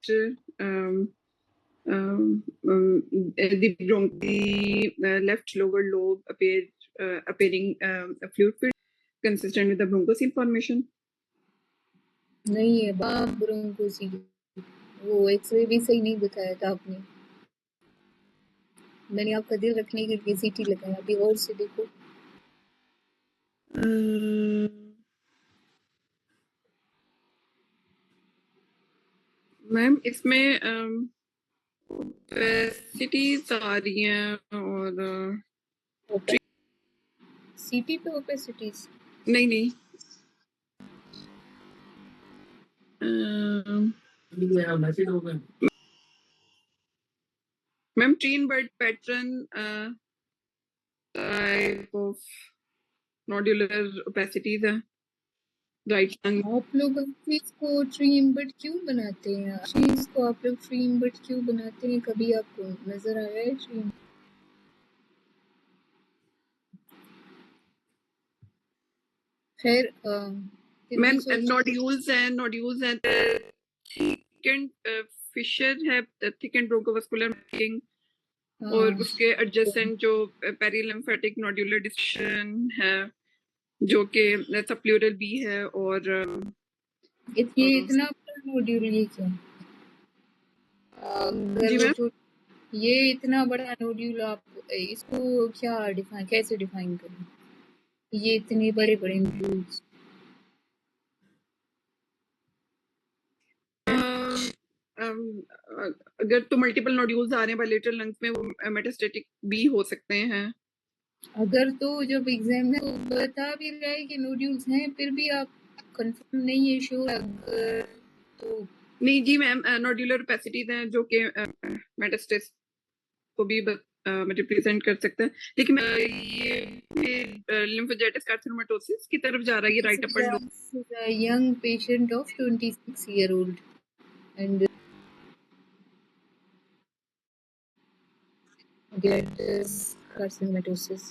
the left lower lobe appearing a fluid field consistent with the bronchoceal formation. नहीं है बाप ब्रोंकोसील, वो x ray भी सही नहीं बताया था आपने। मैंने आपका दिल रखने के लिए सीटी लगाया, अभी और से देखो। मैम इसमें ओपेसिटीज आ रही हैं और सीटी पे ओपेसिटीज नहीं ma'am tree in bud pattern type of nodular opacities है राइट लंग। आप लोग इसको ट्रीम बट क्यों बनाते हैं? इसको आप लोग ट्रीम बट क्यों बनाते हैं? कभी आपको नजर आया है ट्रीम? खैर मैम नोड्यूल्स हैं थिकेंड फिशर है थिकेंड ब्रोंकोवास्कुलर मार्किंग और उसके एडजेसेंट जो पेरिलिम्फेटिक नोडुलर डिस्ट्रक्शन है जो कि सबप्लूरल बी है और ये इतना बड़ा नोड्यूल ये क्या? जी मैम ये इतना बड़ा नोड्यूल आप इसको क्या कैसे डिफाइन करें? ये इतने बड़े बड़े नोड्यूल्स अगर तो मल्टीपल नोड्यूल्स आ रहे हैं बायलेटरल लंग्स में वो मेटास्टेटिक भी हो सकते हैं। अगर तो जब एग्जाम में बता भी रहा है कि नोड्यूल्स हैं फिर भी आप कंफर्म नहीं है श्योर अगर तो नहीं जी मैम नोड्यूलर ओपेसिटीज हैं जो कि मेटास्टेस को भी रिप्रेजेंट कर सकता है लेकिन ये लिम्फोजेटिस कार्सिनोमेटोसिस की तरफ जा रहा है ये right upper lobe. Young patient of 26 year old and carcinomatosis.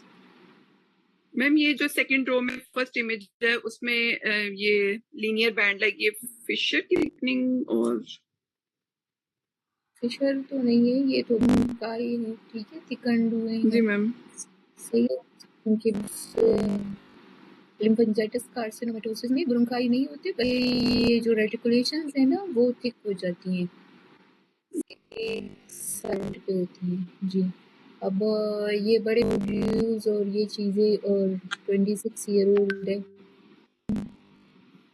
Ma'am ये जो सेकंड रो में फर्स्ट इमेज है उसमें ये लीनियर बैंड लाइक ये फिशर की थिकनिंग और फिशर तो नहीं है, ये तो का ही है, ठीक है, थिकंड हुए हैं जी मैम सही है। उनके लिम्फोजेटिस कार्सिनोमेटोसिस में ब्रोंकाई नहीं होती, ये जो रेटिकुलेशंस है ना वो थिक हो जाती हैं, एक साइड पे होती हैं जी। अब ये बड़े नोड्यूल्स और ये चीजें और 26 year old है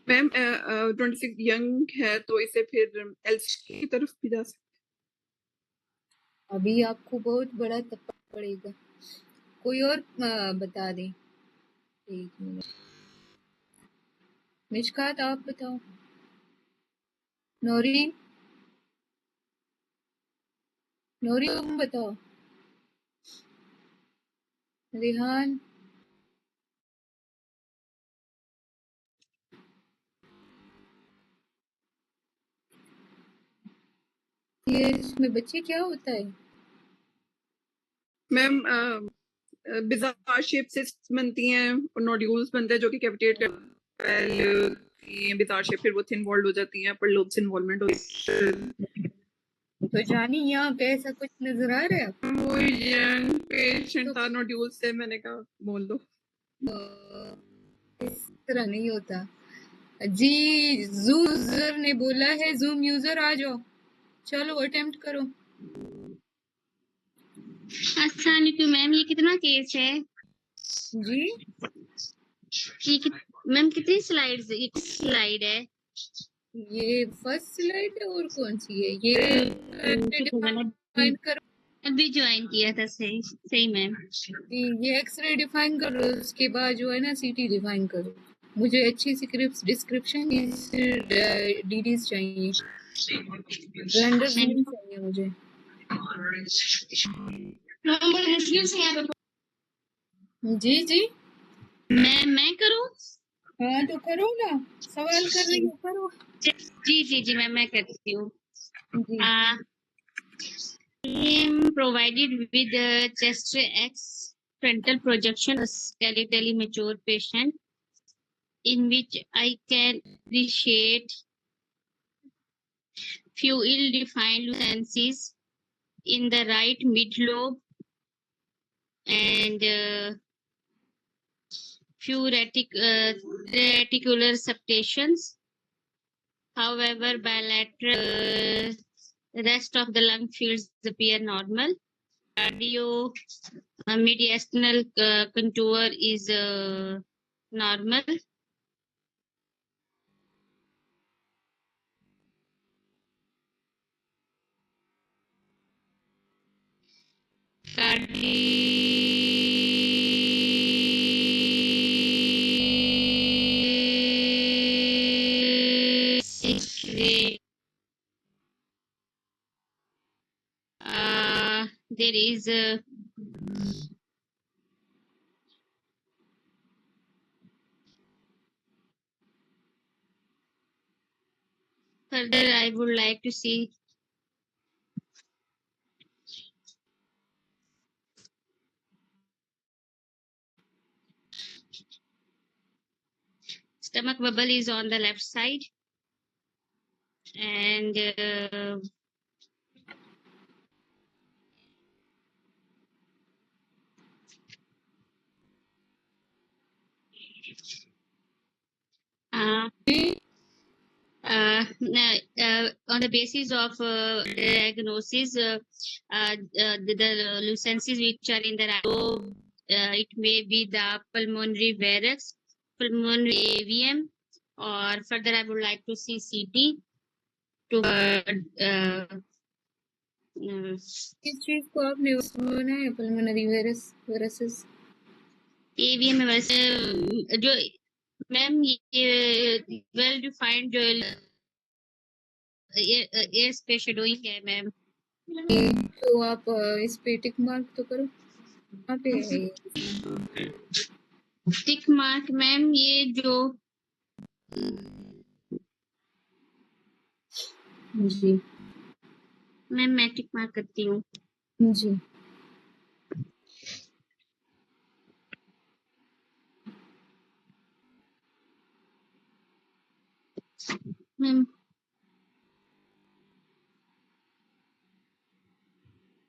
मैम 26 यंग है तो इसे फिर एलसी की तरफ भी जा सकते। अभी आपको बहुत बड़ा तप्पा पड़ेगा, कोई और बता दे। एक मिनट मिशकात आप बताओ। नौरीन तुम बताओ। रेहान ये इसमें बच्चे क्या होता है? मैम बिजार शेप सिस्ट्स बनती हैं और नोड्यूल्स बनते हैं जो कि कैविटेट करते हैं बिजार शेप, फिर वो थिन वॉल्ड हो जाती हैं, पर लोब से इन्वॉल्वमेंट होती है। तो जानी यहाँ पे ऐसा कुछ नजर आ रहा है? वो यंग पेशेंट था नोड्यूल से, मैंने कहा बोल दो। इस तरह नहीं होता जी। यूजर ने बोला है जूम यूजर आ जाओ, चलो अटेम्प्ट करो। अस्सलाम वालेकुम मैम, ये कितना केस है जी? ये मैम कितनी स्लाइड्स, ये स्लाइड है? ये फर्स्ट स्लाइड है और कौन सी है ये? डिफाइन करो। अभी ज्वाइन किया था, सही मैम। ये एक्सरे डिफाइन करो, उसके बाद जो है ना सीटी डिफाइन करो। मुझे अच्छी सी डिस्क्रिप्शन डीडीज चाहिए, रेंडर्स नहीं चाहिए मुझे। जी जी मैं करूं? हाँ तो करो ना, सवाल कर रही हो करो। जी मैं करती हूँ। जी provided with chest X frontal projection, a skeletally mature patient in which I can appreciate few ill-defined lucencies in the right mid-lobe, and few reticular septations. However, bilateral rest of the lung fields appear normal. Cardio mediastinal contour is normal. There is further I would like to see stomach bubble is on the left side, and on the basis of diagnosis, the lucencies which are in the right lobe, it may be the pulmonary varus, pulmonary AVM, or further I would like to see CT to किस चीज को आपने सुना है pulmonary viruses AVM में वैसे जो ma'am ये वेल डिफाइंड जो एयर स्पेस शेडोइंग है मैम, तो आप इस पे टिक मार्क तो करो। कहाँ पे है ये? टिक मार्क मैम ये जो जी मैम मैं टिक मार्क करती हूँ। जी मैम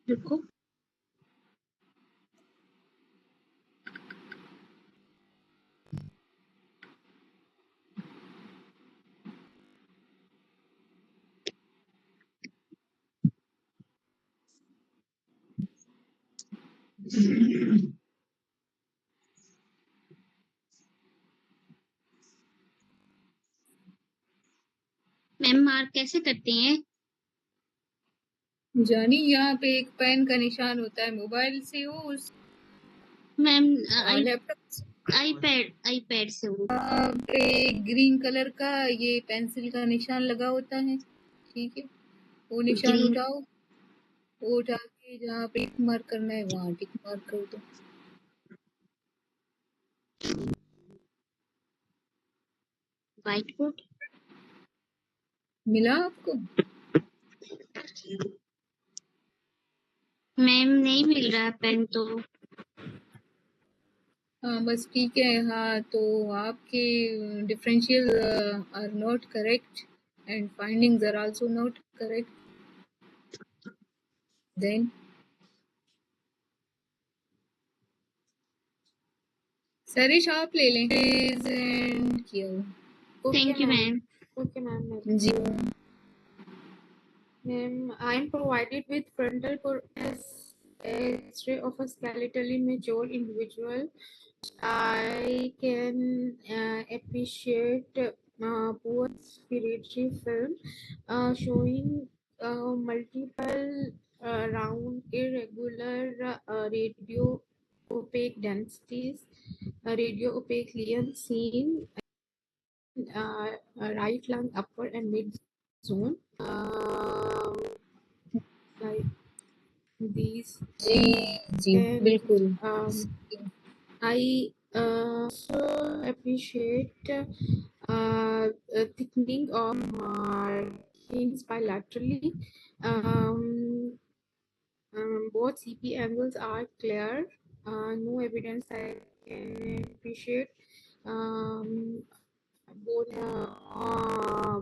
रुको, मैम मार्क कैसे करते हैं? जानी यहाँ पे एक पेन का निशान होता है, मोबाइल से हो उस मैम लैपटॉप आईपैड से हो। पे ग्रीन कलर का ये पेंसिल का निशान लगा होता है, ठीक है, वो निशान ग्रीन उठाओ, वो उठा के जहाँ पे टिक मार्क करना है वहाँ टिक मार्क कर दो। व्हाइट बोर्ड मिला आपको? मैम नहीं मिल रहा पेन तो। हाँ बस ठीक है। हाँ तो आपके differential are not correct and findings are also not correct. Then सरिश आप ले लें and किया हुआ। Thank you ma'am. Okay, ma'am. जी Ma'am, I am provided with frontal X-ray of a skeletally mature individual. I can appreciate poor respiratory film showing multiple round irregular radio opaque densities, radio opaque lesion seen right lung upper and mid zone. Like these. जी And, बिल्कुल। I also appreciate thickening of margins bilaterally. Both CP angles are clear. No evidence I can appreciate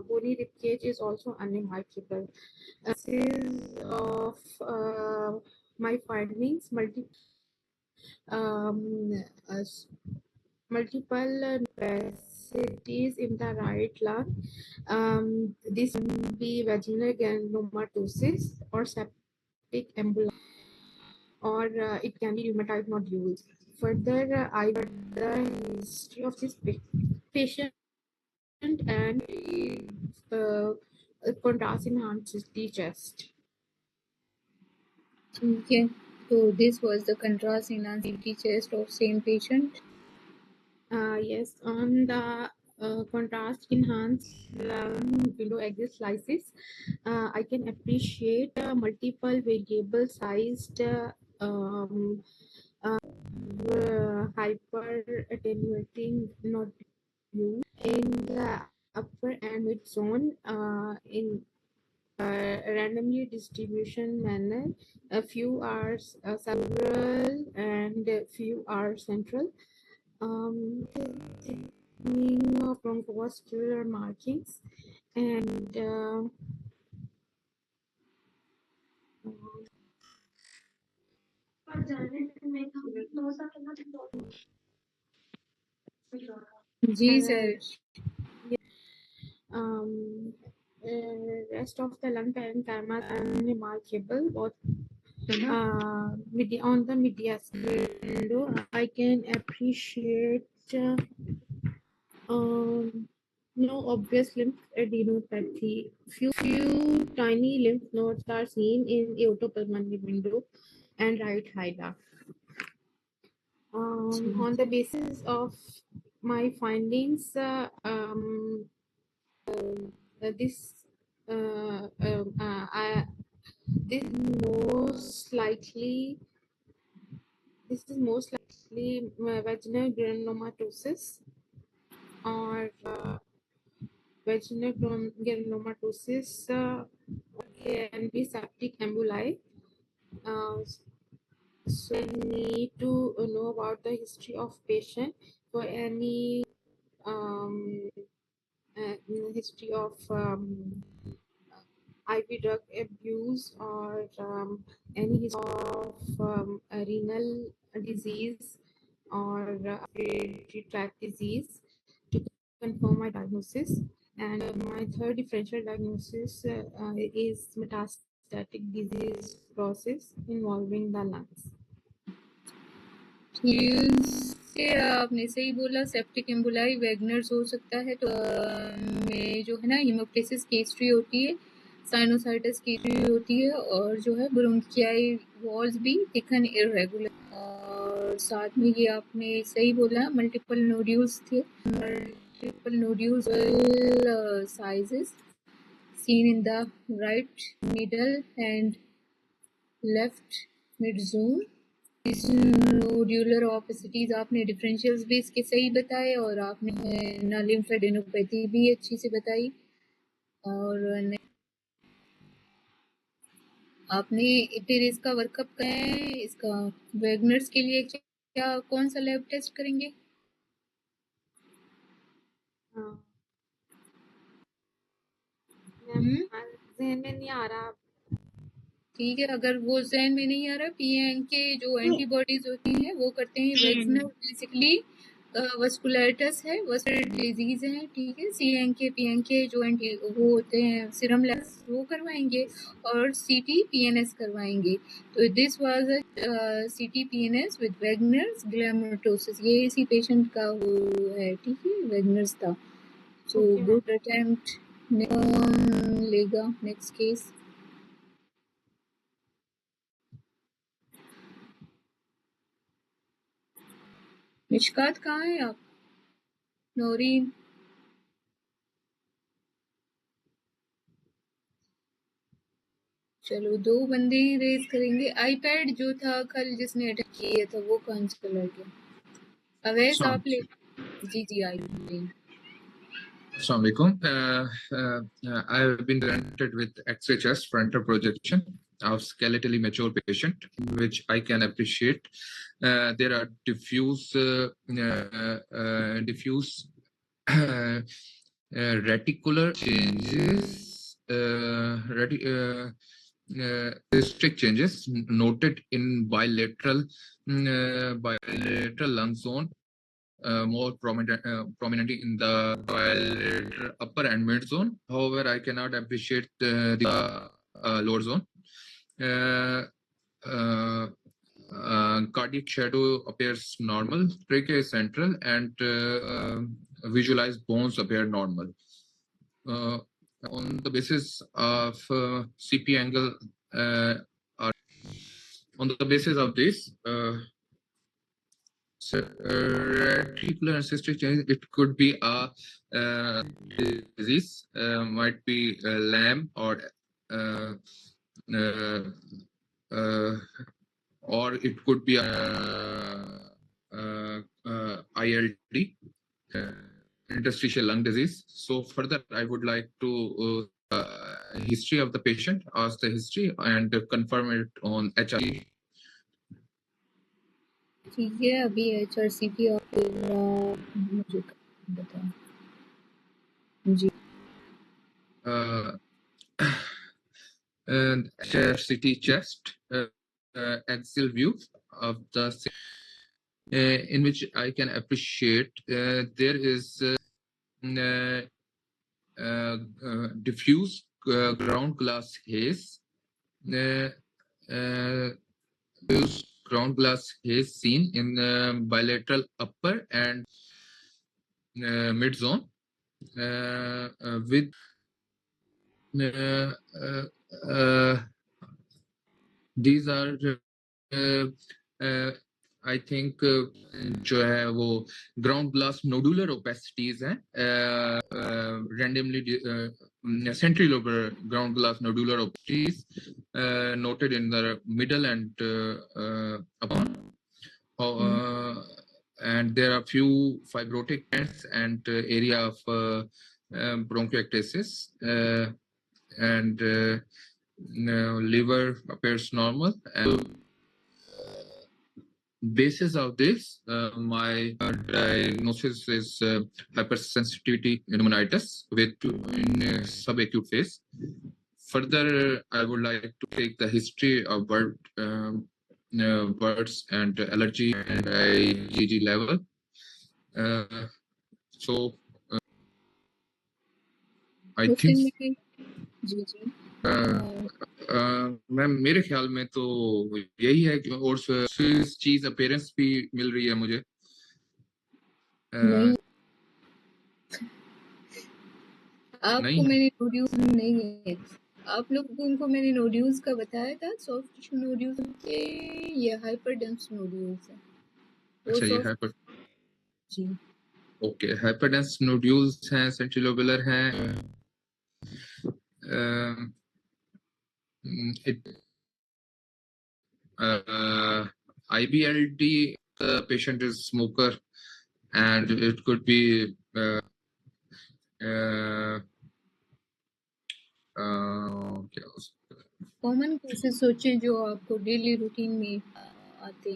bony rib cage is also unremarkable. This is of my findings. Um, uh, multiple capacities in the right lung. This can be vaginal granulomatosis or septic emboli, or it can be rheumatoid nodules. Further, I read the history of this patient and uh, contrast enhances the chest. ठीक है, so this was the contrast enhanced CT chest of same patient. Yes, on the contrast enhanced lung window exit slices, I can appreciate multiple variable sized hyper attenuating nodules in the upper and mid zone in randomly distribution manner. A few are several and a few are central. From vascular markings and जी sir. rest of the lung parenchyma are unremarkable. Both on the mediastinal window, I can appreciate no obvious lymph adenopathy. Few tiny lymph nodes are seen in aortopulmonary window and right hila. On the basis of my findings, this is most likely vaginal granulomatosis or vaginal granulomatosis can be septic emboli. So I need to know about the history of patient for any history of IV drug abuse or any history of renal disease or respiratory tract disease to confirm my diagnosis. And my third differential diagnosis is metastatic disease process involving the lungs. से आपने सही बोला, septic emboli Wagner's हो सकता है. तो में जो है ना हीमोप्टिसिस की हिस्ट्री होती है, साइनोसाइटिस की हिस्ट्री होती है और जो है ब्रोंकियाई वॉल्स भी थिकन इरेगुलर. और साथ में ये आपने सही बोला, मल्टीपल नोड्यूल्स थे, multiple nodules sizes seen in the right middle and left mid zone. Nodular opacities आपने डिफरेंशियल्स भी इसके सही बताए और आपने ना लिम्फेडेनोपैथी भी अच्छी से बताई. और आपने फिर इसका वर्कअप क्या है, इसका वैगनर्स के लिए क्या कौन सा लैब टेस्ट करेंगे? जहन में नहीं आ रहा. ठीक है, अगर वो जहन में नहीं आ रहा, पीएन के जो एंटीबॉडीज होती हैं वो करते हैं वैक्सीन. बेसिकली वस्कुलाइटिस है, वस्कुलर डिजीज है. ठीक है, सीएनके पीएनके जो एंटी वो होते हैं सीरम लैब्स वो करवाएंगे और सीटी पीएनएस करवाएंगे. तो दिस वाज सीटी पीएनएस विद वैगनर्स ग्लैमरोटोसिस. ये इसी पेशेंट का वो है. ठीक है, वैगनर्स था. So good attempt. लेगा नेक्स्ट केस. मिशकात कहाँ है आप? नौरीन. चलो 2 बंदे ही रेज करेंगे. आईपैड जो था कल जिसने अटैक किया था वो कौन सा चला गया? अवैस आप ले. जी आई. Assalamualaikum. I have been granted with X-ray chest frontal projection of skeletally mature patient, which I can appreciate. There are diffuse reticular changes, cystic changes noted in bilateral lung zone, more prominently in the bilateral upper and mid zone. However, I cannot appreciate the lower zone. Cardiac shadow appears normal, trachea is central, and visualized bones appear normal. On the basis of CP angle, on the basis of this, reticular and cystic change, it could be a disease, might be LAM or it could be ILD, interstitial lung disease. So further, I would like to history of the patient, ask the history and confirm it on HRC. ठीक है, अभी HRCP और फिर मुझे बताओ जी। And HRCT chest, axial view of the in which I can appreciate there is diffuse ground glass haze. This ground glass haze seen in bilateral upper and mid zone with these are I think जो है वो ground glass nodular opacities हैं randomly central lobar ground glass nodular opacities noted in the middle and upon and there are few fibrotic bands and area of bronchiectasis and liver appears normal. And basis of this, my diagnosis is hypersensitivity pneumonitis with in subacute phase. Further, I would like to take the history of birds and allergy and IgG level. So I think जी जी ma'am मेरे ख्याल में तो यही है कि और चीज अपीयरेंस भी मिल रही है मुझे नहीं आपको नहीं मैंने नोड्यूल्स नहीं है आप लोगों को उनको मैंने नोड्यूल्स का बताया था सॉफ्ट टिश्यू नोड्यूल्स के ये हाइपरडेंस नोड्यूल्स है अच्छा ये हाइपर जी ओके हाइपरडेंस नोड्यूल्स हैं सेंट्रिलोबुलर हैं it IBLD patient is smoker and it could be common cases सोचे जो आपको डेली रूटीन में आते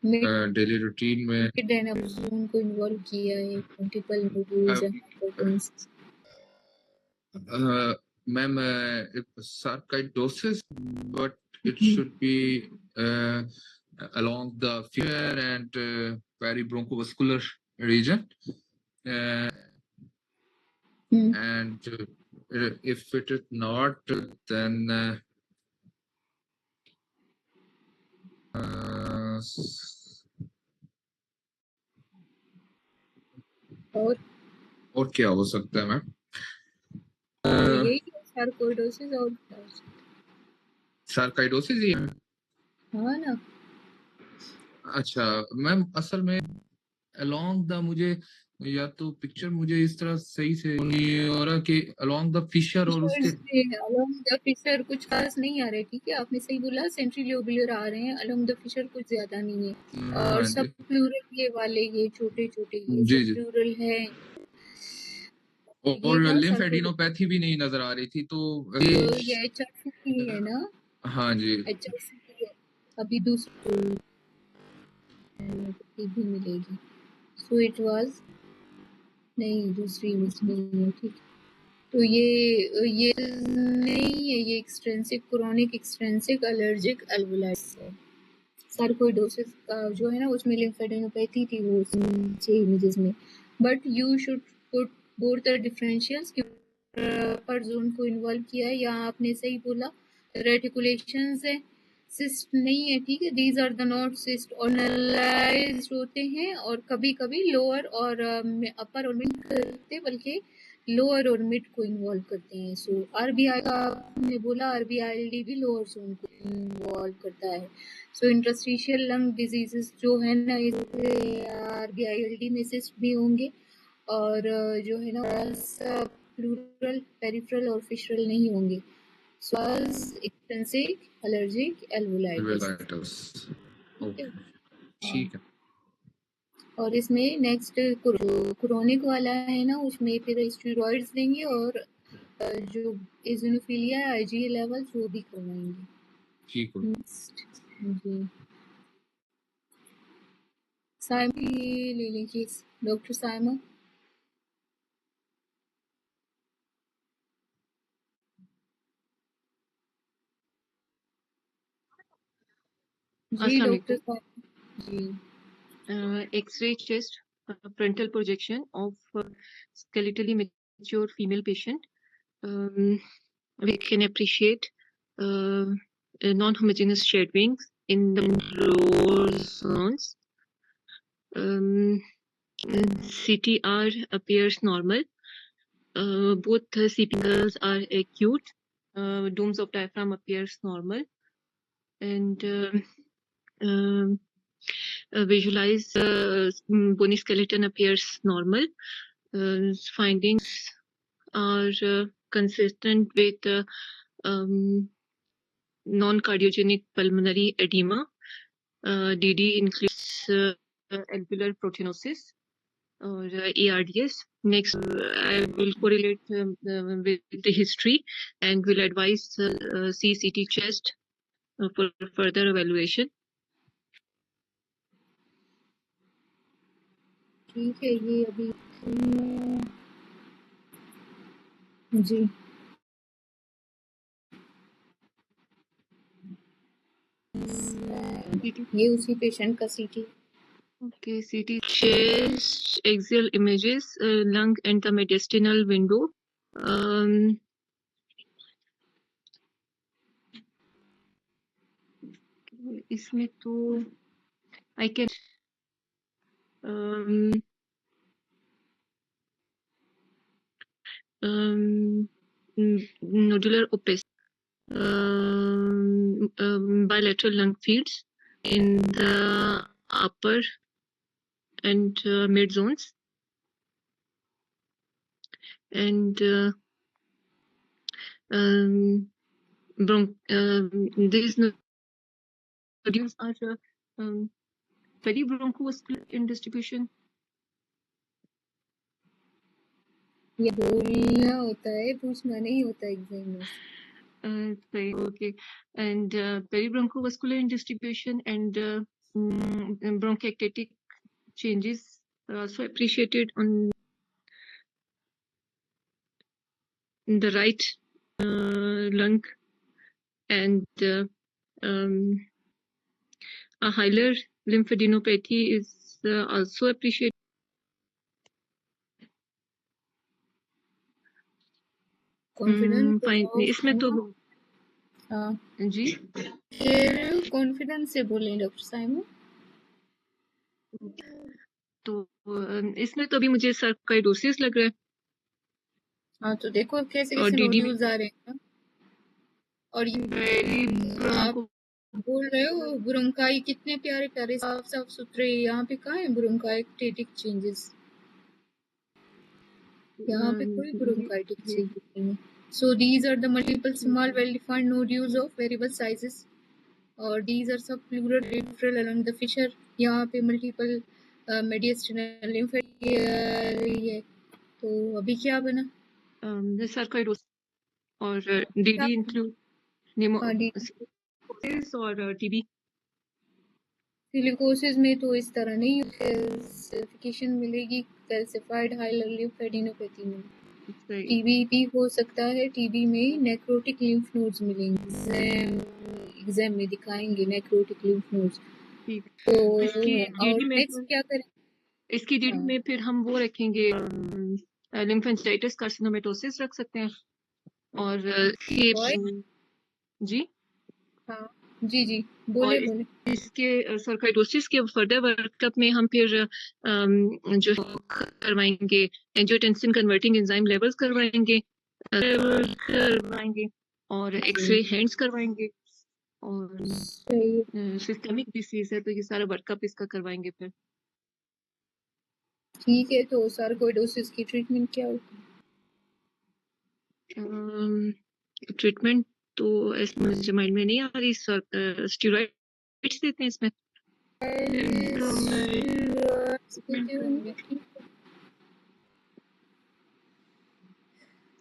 हैं डेली रूटीन में डेनाबुजोन को इन्वॉल्व किया है multiple nodules and हाइपरटेंस ma'am sarcoidosis but it should be along the femur and peribronchovascular region and if it is not then और क्या हो सकता है मैम यही sarcoidosis और sarcoidosis ही हाँ ना अच्छा मैम असल में along the मुझे या तो पिक्चर मुझे इस तरह सही से नहीं हो रहा कि along the fissure और उसके along the fissure कुछ खास नहीं आ रहे ठीक है आपने सही बोला सेंट्रीलोबुलर आ रहे हैं along the fissure कुछ ज्यादा नहीं है और सब प्लूरल ये वाले ये छोटे छोटे ये सब प्लूरल है और लिम्फ एडिनोपैथी भी नहीं नजर आ रही थी तो ये HRCP है ना हाँ जी HRCP है अभी दूसरी भी मिलेगी so it was नहीं, दूसरी इमेज नहीं है, ठीक है। तो ये नहीं है, ये एक्सट्रिंसिक क्रोनिक एक्सट्रिंसिक एलर्जिक एल्वुलाइटिस है। सार्कोइडोसिस का जो है ना उसमें लिम्फेडेनोपैथी थी वो 6 इमेजेस में, but you should put both the differentials पर जोन को इन्वॉल्व किया है। यहाँ आपने सही बोला, रेटिकुलेशंस है, सिस्ट नहीं है, ठीक है। These are the not cyst, ऑर्नलाइज्ड होते हैं और कभी कभी लोअर और अपर और मिड करते, बल्कि लोअर और मिड को इन्वॉल्व करते हैं। सो आरबीआई का आपने बोला, आरबीआईएलडी भी लोअर जोन को इन्वॉल्व करता है। सो इंटरस्टिशियल लंग डिजीजेस जो है ना, आरबीआईएलडी में सिस्ट भी होंगे और जो है ना प्लूरल, पेरिफेरल और फिशरल नहीं होंगे। स्वास एक्सटेंसिक एलर्जिक एल्वुलाइटिस, एल्वुलाइटिस, ठीक है। ठीक है। और इसमें नेक्स्ट क्रोनिक वाला है ना, उसमें फिर स्टेरॉइड्स देंगे और जो इजोनोफिलिया आईजीए लेवल्स वो भी करवाएंगे। ठीक है। नेक्स्ट जी, साइमा ले लीजिए, डॉक्टर साइमा। जी अस्सलाम डॉक्टर वालेकुम। साइमा जी। X-ray chest, frontal projection of skeletally mature female patient. We can appreciate non-homogeneous shadowings in the lower zones. CTR appears normal. Both sleeping girls are acute. Domes of diaphragm appears normal, and visualize bony skeleton appears normal. Findings are consistent with non-cardiogenic pulmonary edema. DD includes alveolar proteinosis or ARDS. Next, I will correlate with the history and will advise CCT chest for further evaluation. ठीक है, ये अभी जी ये उसी patient का सीटी। Okay, CT chest, axial images, lung and the mediastinal window. इसमें तो I can nodular opacity, bilateral lung fields in the upper and mid zones, and these nodules are peribronchoscopy in distribution. ये बोलना होता है, पूछना नहीं होता एग्जाम में। Okay, and peribronchovascular in distribution and bronchiectatic changes are also appreciated on the right lung, and a hilar lymphadenopathy is also appreciated. Confidence इसमें तो हाँ जी कॉन्फिडेंस से बोलें डॉक्टर साइमन। तो इसमें तो अभी मुझे sarcoidosis लग रहा है। हाँ तो देखो कैसे और कैसे DD नोड्यूल्स आ रहे हैं, और ये आप बोल रहे हो ब्रोंकाई कितने प्यारे प्यारे साफ साफ सुथरे, यहाँ पे कहाँ है ब्रोंकाइटिक चेंजेस, यहाँ पे कोई ब्रोंकाइटिक चेंजेस नहीं है। So these are the multiple small well-defined nodules of variable sizes, और these are subpleural peripheral along the fissure। यहाँ पे multiple mediastinal lymphadenopathy है। तो अभी क्या बना? sarcoidosis और DD include pneumosis और TB। सिलिकोसिस में तो इस तरह नहीं, सिलिफिकेशन मिलेगी कैल्सिफाइड हाइलर लिम्फेडिनोपैथी में। सही। टीबी भी हो सकता है, टीबी में नेक्रोटिक लिम्फ नोड्स मिलेंगे, एग्जाम में दिखाएंगे नेक्रोटिक लिम्फ नोड्स। ठीक। तो इसकी और डीडी में नेक्स्ट क्या करें? इसकी डीडी हाँ। में फिर हम वो रखेंगे लिम्फेंजाइटिस कार्सिनोमेटोसिस रख सकते हैं और इसके जी हाँ जी जी बोले और बोले। इसके सर्काइडोसिस के फर्दर वर्कअप में हम फिर जो करवाएंगे एंजियोटेंसिन कन्वर्टिंग एंजाइम लेवल्स करवाएंगे और एक्सरे हैंड्स करवाएंगे और सिस्टमिक डिसीज है तो ये सारा वर्कअप इसका करवाएंगे फिर। ठीक है, तो सार्कोइडोसिस की ट्रीटमेंट क्या होती है? ट्रीटमेंट तो ऐसे मुझे माइंड में नहीं आ रही, स्टेरॉइड्स देते हैं इसमें।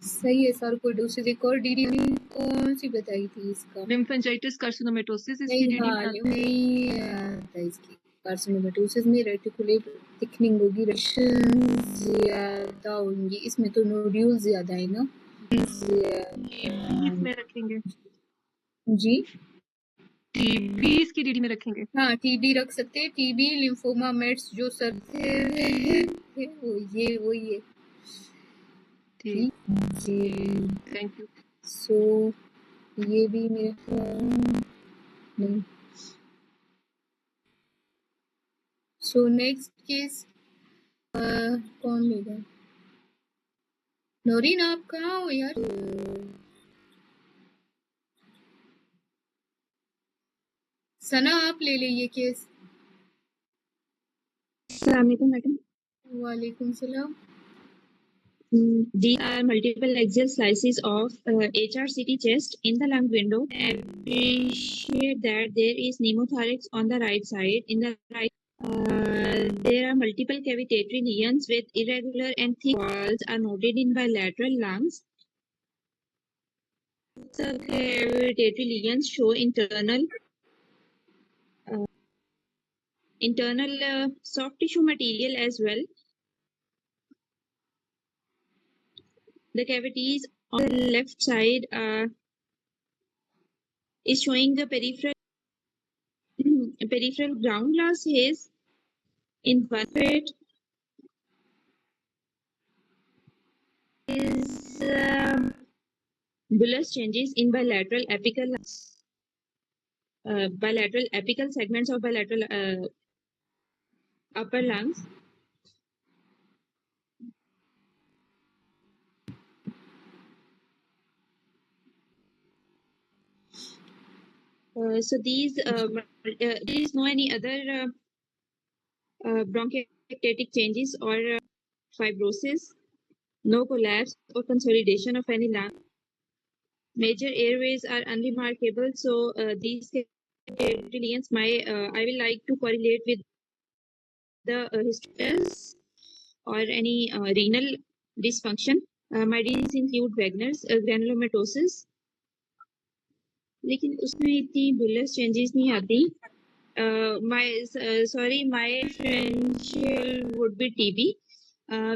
सही है। सार्कोइडोसिस एक और डीडी कौन सी बताई थी इसका? लिम्फेंजाइटिस कार्सिनोमेटोसिस इसकी डीडी में नहीं आता इसकी। कार्सिनोमेटोसिस में रेटिकुलेट थिकनिंग होगी, ज्यादा होंगी, इसमें तो नोड्यूल ज्यादा है ना। इसमें रखेंगे जी टीबी इसकी डीडी में रखेंगे। हाँ, टीबी रख सकते हैं। टीबी लिम्फोमा मेट्स जो सर वो ये ठीक जी थैंक यू। सो ये भी मेरे नहीं। सो नेक्स्ट केस कौन लेगा? नौरीन आप कहाँ हो यार? सना आप ले ले ये केस। Assalamualaikum, madam. वालेकुम सलाम। These are multiple axial slices of HRCT chest in the lung window. Appreciate that there is pneumothorax on the right side. In the right, there are multiple cavitatory lesions with irregular and thick walls are noted in bilateral lungs. The cavitatory lesions show internal soft tissue material as well. The cavities on the left side is showing the peripheral ground glass haze in one side is bullous changes in bilateral apical segments of bilateral upper lungs. So there is no any other bronchiectatic changes or fibrosis, no collapse or consolidation of any lung. Major airways are unremarkable. So these lesions, I will like to correlate with the histories or any renal dysfunction. My disease include Wegener's granulomatosis. लेकिन उसमें इतनी bullous changes नहीं आती. My differential would be TB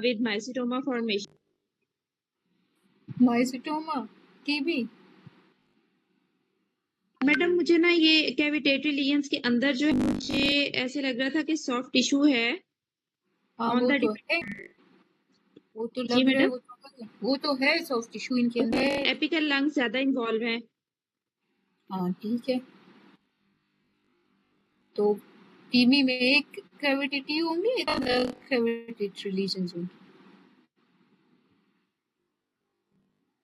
with mycetoma formation. माइसिटोमा TB madam मुझे ना ये कैविटेटरी lesions के अंदर जो मुझे ऐसे लग रहा था कि सॉफ्ट टिश्यू है. हाँ On वो the तो है, वो तो जी लग रहा है, मैडम वो तो है सॉफ्ट टिश्यू इनके अंदर. एपिकल लंग्स ज्यादा इन्वॉल्व है. हाँ ठीक है, तो टीबी में एक कैविटी होंगे, कैविटेटरी लीजन्स होंगे.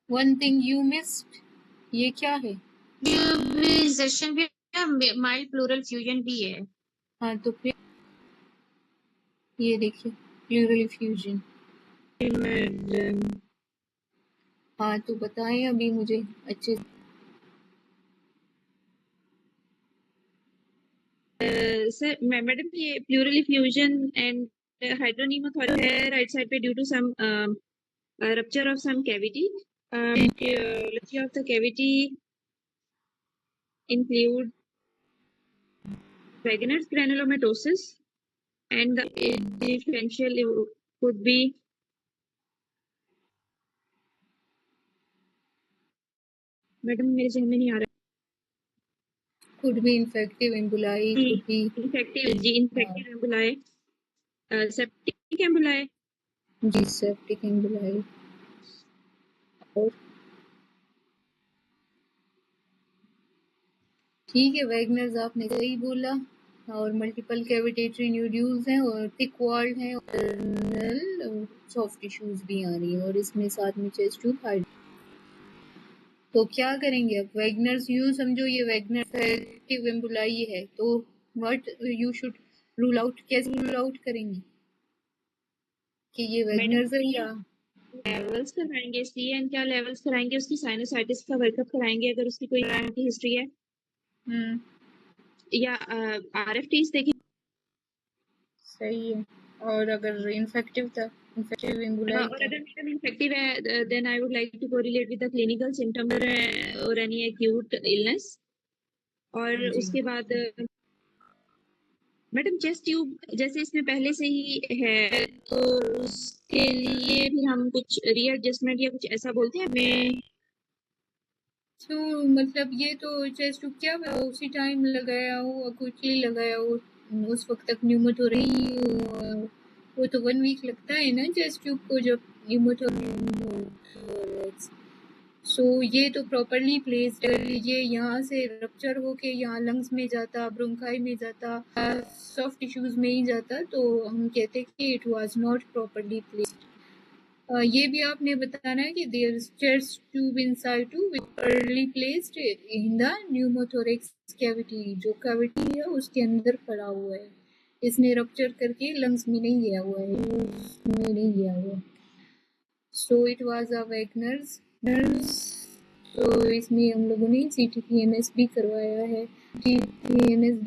वन थिंग यू मिस्ड, ये क्या है? ट्यूबिलाइजेशन भी है, माइल्ड प्लूरल फ्यूजन भी है. हाँ तो फिर ये देखिए प्लूरल फ्यूजन. हाँ तो बताएं अभी मुझे अच्छे. सर मैडम ये प्लूरल फ्यूजन एंड हाइड्रोनीमोथोरिक है राइट साइड पे due to some rupture of some cavity. Etiology of the cavity include Wegener's granulomatosis and the differential could be madam मेरे जहन में नहीं आ रहा could be infective emboli, could be infective emboli, septic emboli. Ji septic emboli और ठीक है Wagner's आपने सही बोला और मल्टीपल कैविटेटरी न्यूड्यूल्स हैं और थिक वॉल्ड हैं और सॉफ्ट टिश्यूज भी आ रही है और इसमें साथ में चेस्ट ट्यूब हाइड तो क्या करेंगे अब वैगनर्स यूं समझो ये वैगनर इफेक्टिव एम्बुलाई है तो what you should rule out कैसे रूल आउट करेंगे कि ये वैगनर्स है या लेवल्स कराएंगे सीएन क्या लेवल्स कराएंगे उसकी साइनोसाइटिस का वर्कअप कराएंगे अगर उसकी कोई की हिस्ट्री है या आरएफटीज देखें सही है और अगर इन्फेक्टिव था इन्फेक्टिव एम्बुलाई और अगर मैडम इन्फेक्टिव है then I would like to correlate with the clinical symptom और एनी एक्यूट इलनेस और उसके बाद मैडम चेस्ट ट्यूब जैसे इसमें पहले से ही है तो उसके लिए भी हम कुछ रीएडजस्टमेंट या कुछ ऐसा बोलते हैं हमें तो मतलब ये तो चेस्ट ट्यूब क्या उसी टाइम लगाया हो कुछ ही लगाया हो उस वक्त तक न्यूमोथोरेक्स वो तो 1 वीक लगता है ना चेस्ट ट्यूब को जब न्यूमोथोरेक्स सो ये तो प्रॉपरली प्लेस्ड है ये यहाँ से रप्चर होके यहाँ लंग्स में जाता ब्रोंकाई में जाता सॉफ्ट टिश्यूज में ही जाता तो हम कहते कि it was not properly placed ये भी आपने बताना है कि there is chest tube in situ properly placed in the pneumothorax cavity जो कैविटी है उसके अंदर पड़ा हुआ है इसने रप्चर करके लंग्स में नहीं गया हुआ है में नहीं गया हुआ so it was a Wagner's तो इसमें हम लोगों ने CTPMS भी करवाया है CTPMS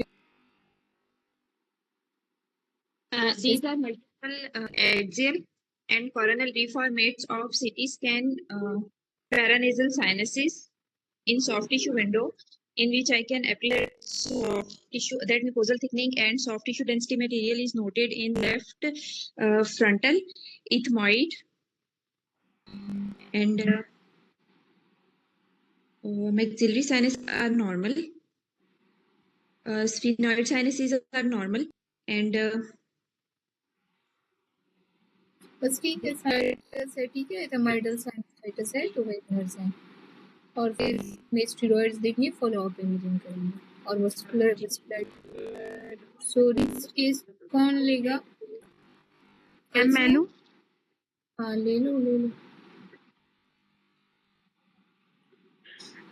these are multiple axial and coronal reformates of CT scan paranasal sinuses in soft tissue window in which I can appreciate soft tissue that mucosal thickening and soft tissue density material is noted in left frontal ethmoid and maxillary sinuses are normal. Sphenoid sinuses are normal and बस ठीक है sinusitis है ठीक है एथमाइडल sinusitis है तो Wagner's हैं और फिर में स्टेरॉइड्स देंगे फॉलो अप इमेजिंग करेंगे और muscular spread so this case कौन लेगा मैं लूं हाँ ले लो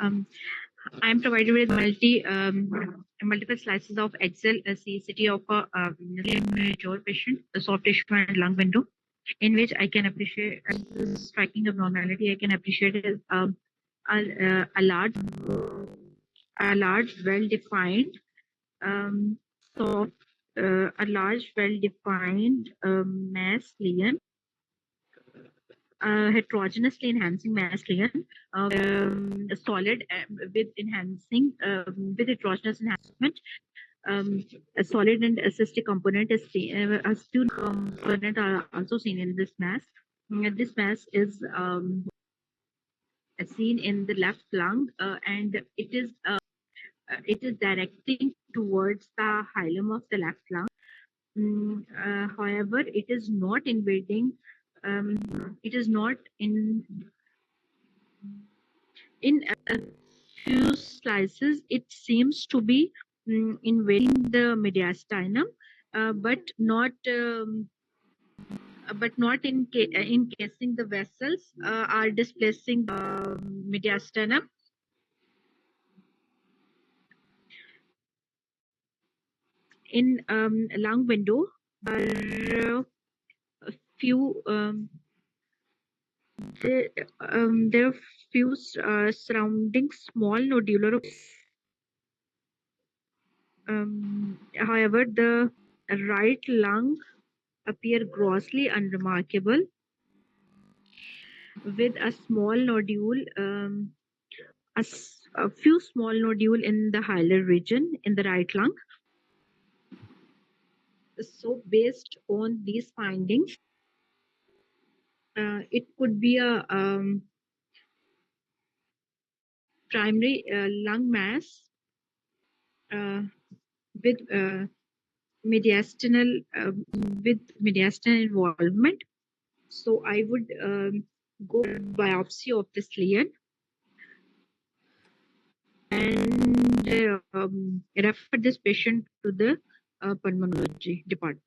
I am provided with multiple slices of axial CCT of a mature patient, a soft tissue and lung window, in which I can appreciate striking abnormality. I can appreciate a large, well-defined, soft, a large, well-defined mass lesion. Heterogeneously enhancing mass lesion, solid with enhancing with heterogeneous enhancement. A solid and a cystic component is seen, a two component are also seen in this mass. This mass is seen in the left lung, and it is directing towards the hilum of the left lung. However, it is not invading. It is not in a few slices. It seems to be invading the mediastinum, but not encasing the vessels, are displacing the mediastinum. In lung window, there are a few there are few surrounding small nodular. However, the right lung appear grossly unremarkable, with a small nodule, a few small nodule in the hilar region in the right lung. So, based on these findings, It could be a primary lung mass with mediastinal involvement. So I would go biopsy of this lesion and refer this patient to the pulmonology department.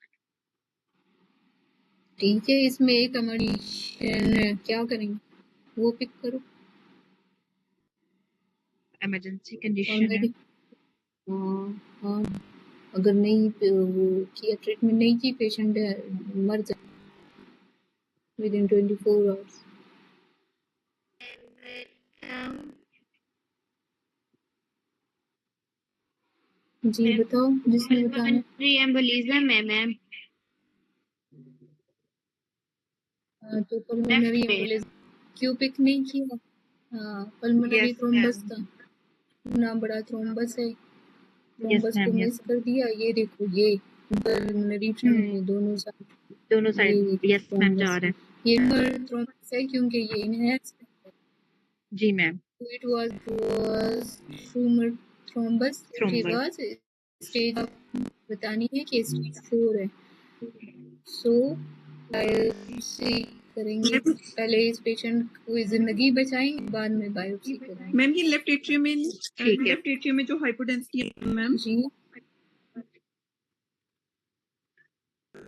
ठीक है, इसमें एक condition है, क्या करेंगे वो pick करो। Emergency condition है। हाँ, अगर नहीं वो किया ट्रीटमेंट नहीं की पेशेंट मर जाए within 24 hours। जी बताओ जिसने बताना। एम्बोलिज्म है मैम। तो पल्मोनरी एम्बोलिज्म क्यों पिक नहीं किया? हाँ, पल्मोनरी थ्रोम्बस था ना, बड़ा थ्रोम्बस है, थ्रोम्बस को मिस कर दिया। ये देखो ये पल्मोनरी ट्रंक में दोनों साइड यस मैम जा रहा है। ये थ्रोम्बस है क्योंकि ये इनहेंस है। जी ma'am. It was tumor thrombus. It was stage बतानी है कि स्टेज 4 है। सो बायोप्सी करेंगे, पहले इस पेशेंट को जिंदगी बचाएंगे, बाद में बायोप्सी करेंगे। मैम ये लेफ्ट एट्रियम में जो हाइपोडेंसिटी है मैम जी,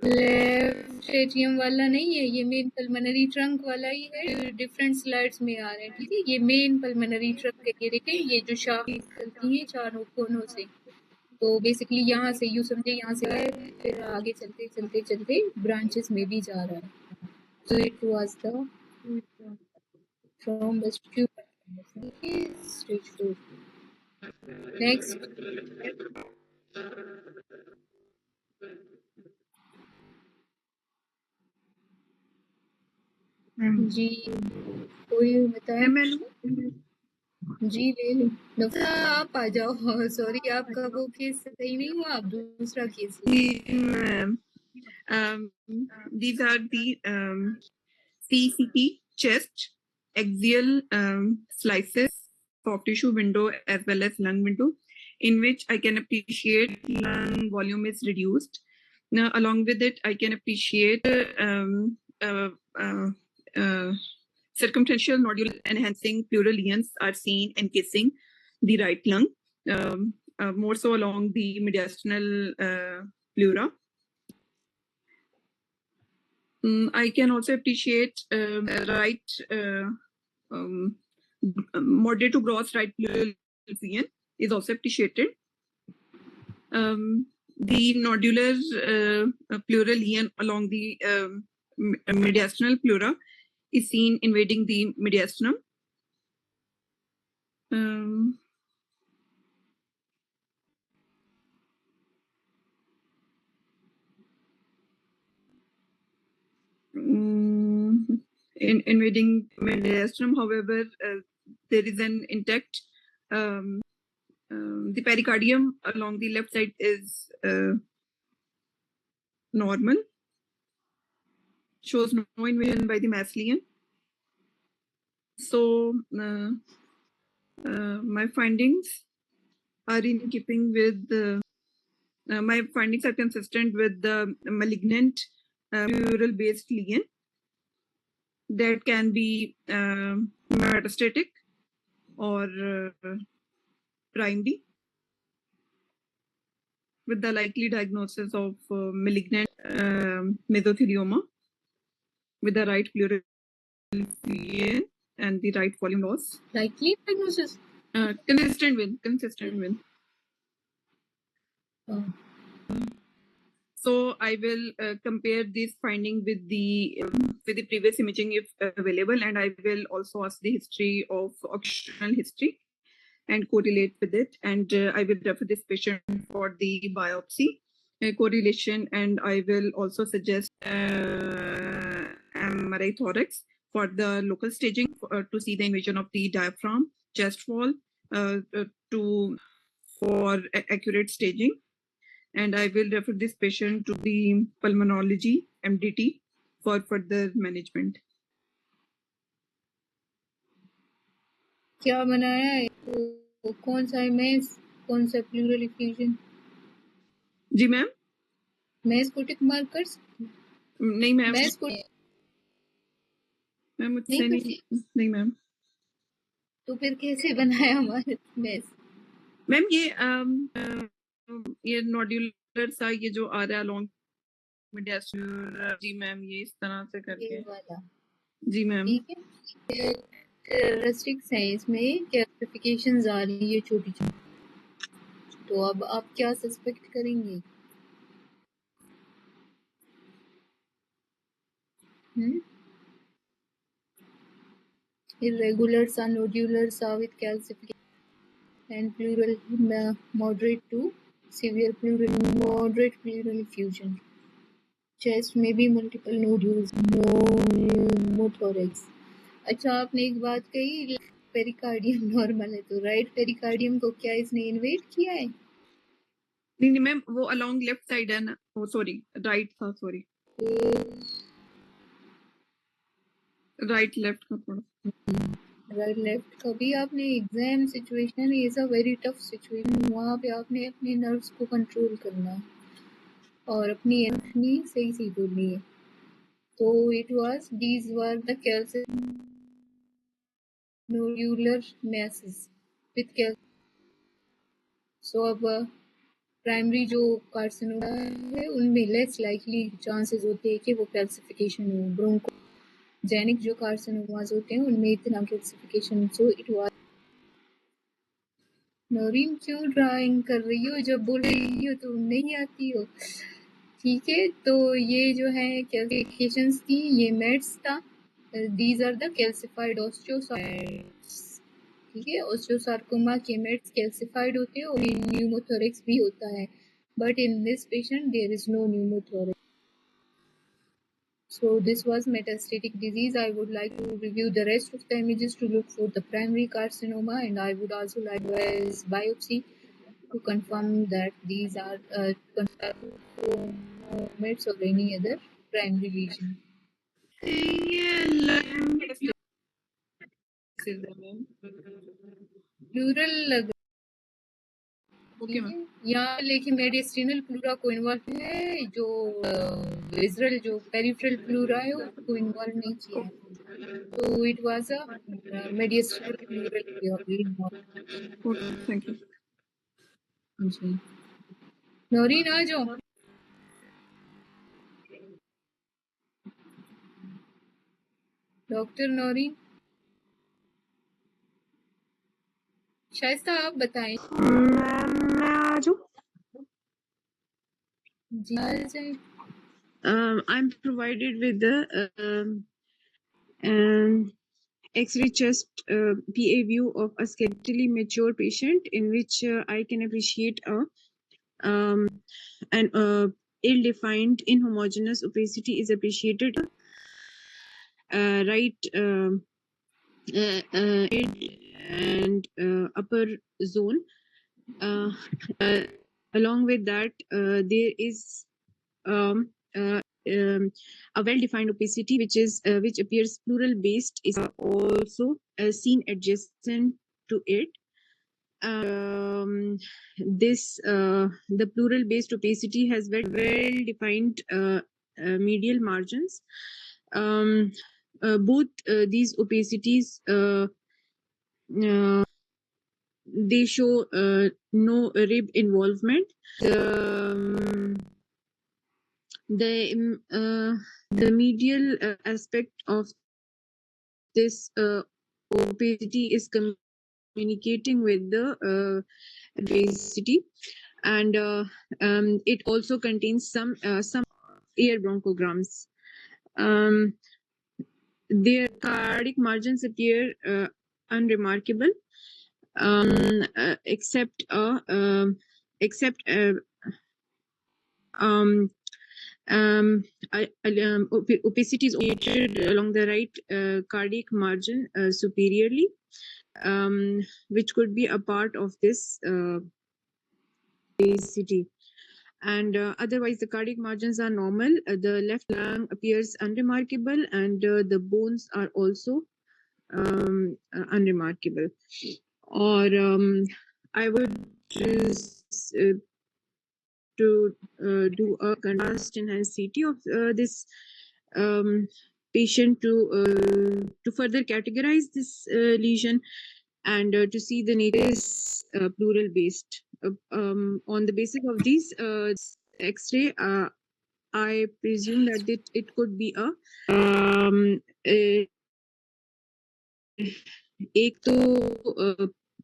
लेफ्ट एट्रियम वाला नहीं है, ये मेन पल्मोनरी ट्रंक वाला ही है। डिफरेंट स्लाइड्स में आ रहे हैं, ठीक है। ये मेन पल्मोनरी ट्रंक है, ये देखें, ये जो शाफ्ट निकलती है चारों कोनों से। तो बेसिकली यहाँ से यूँ समझे, यहाँ से आए फिर आगे चलते चलते चलते ब्रांचेस में भी जा रहा है। So it was the thrombus tumor stage 4. Next. जी कोई बताए? जी ले लो डॉक्टर, आप आ जाओ। सॉरी आपका वो केस सही नहीं हुआ, आप दूसरा case. These are the CCT chest, axial slices, soft tissue window as well as lung window, in which I can appreciate lung volume is reduced. Now, along with it, I can appreciate circumferential nodule enhancing pleural lesions are seen encasing the right lung, more so along the mediastinal pleura. I can also appreciate right moderate to gross right pleural lesion is also appreciated. The nodular pleural lesion along the mediastinal pleura is seen invading the mediastinum. Invading mediastinum, however, there is an intact. The pericardium along the left side is normal, shows no invasion by the mass lesion. So my findings are in keeping with my findings are consistent with the malignant pleural based lesion that can be metastatic or primary, with the likely diagnosis of malignant mesothelioma with the right pleural lesion and the right volume loss. Likely diagnosis? Consistent with. So I will compare this finding with the previous imaging if available, and I will also ask the history of occupational history and correlate with it. And I will refer this patient for the biopsy correlation, and I will also suggest MRI thorax for the local staging to see the invasion of the diaphragm, chest wall, for accurate staging. And I will refer this patient to the pulmonology MDT for further management. क्या बनाया है? तो कौन सा है mess, कौन सा pleural effusion? जी ma'am. Mess को टिक मार्क कर सकते हैं? नहीं मैम, मैस को मैम मुझसे नहीं नहीं, नहीं मैम। तो फिर कैसे बनाया हमारे मैस? मैम ये नोड्यूलर सा ये जो आ रहा है अलोंग में जी मैम, ये इस तरह से ये करके। वाला, जी मैम। ठीक है। कैरेक्टरिस्टिक्स है इसमें, कैरेक्टरिफिकेशंस आ रही है छोटी छोटी, तो अब आप क्या सस्पेक्ट करेंगे? irregular सा, nodular सा with calcification and pleural moderate to severe pleural, moderate pleural effusion. Chest में भी multiple nodules, no pneumothorax. अच्छा, आपने एक बात कही पेरिकार्डियम नॉर्मल है, तो राइट पेरिकार्डियम को क्या इसने इन्वेट किया है? नहीं नहीं मैम, वो अलोंग लेफ्ट साइड है ना, वो सॉरी राइट था, सॉरी राइट लेफ्ट का थोड़ा। राइट लेफ्ट का भी आपने exam situation is a very tough situation, वहाँ पे आपने अपने नर्व्स को कंट्रोल करना है और अपनी सही सही बोलनी है। तो it was these were the calcinular masses with cal, सो अब प्राइमरी जो कार्सिनोमा है उनमें लेस लाइकली चांसेस होते हैं कि वो कैल्सिफिकेशन हो। ब्रोंकोजेनिक जो कार्सिनोमास होते हैं उनमें इतना calcification, so it was. Naureen क्यों ड्राइंग कर रही हो, जब बोल रही हो तो नहीं आती हो? ठीक है, तो ये जो है कैल्सिफिकेशंस की, ये मेड्स था। दीज आर द कैल्सिफाइड ऑस्टियोसार्कोमास, ठीक है। ऑस्टियोसार्कोमा के मेड्स कैल्सिफाइड होते हैं और न्यूमोथोरेक्स भी होता है, but in this patient there is no pneumothorax. So this was metastatic disease. I would like to review the rest of the images to look for the primary carcinoma, and I would also like to as biopsy to confirm that these are mets or any other primary lesion. Pleural लग यहाँ लेकिन मेडिस्टिनल pleura को involve है, जो visceral जो peripheral pleura है उसको involve नहीं किया है, तो it was a mediastinal pleural. Thank you जी, नौरीन आ जाओ. डॉक्टर नौरीन, शाइस्ता आप बताएं. मैं आ जाऊं? जी आ जाए. I'm provided with the X-ray chest PA view of a skeletally mature patient in which I can appreciate an ill-defined inhomogeneous opacity is appreciated. Right mid and upper zone. Along with that, there is a well-defined opacity which appears pleural based is also seen adjacent to it. This the pleural based opacity has well defined medial margins. Both these opacities they show no rib involvement. The medial aspect of this opacity is communicating with the opacity, and it also contains some air bronchograms. Their cardiac margins appear unremarkable, except opacity is located along the right cardiac margin superiorly, which could be a part of this opacity. And otherwise, the cardiac margins are normal. The left lung appears unremarkable, and the bones are also unremarkable. Or I would just to do a contrast enhanced CT of this patient to further categorize this lesion and to see the nature is pleural based. On the basis of these X-ray, I presume that it could be एक तो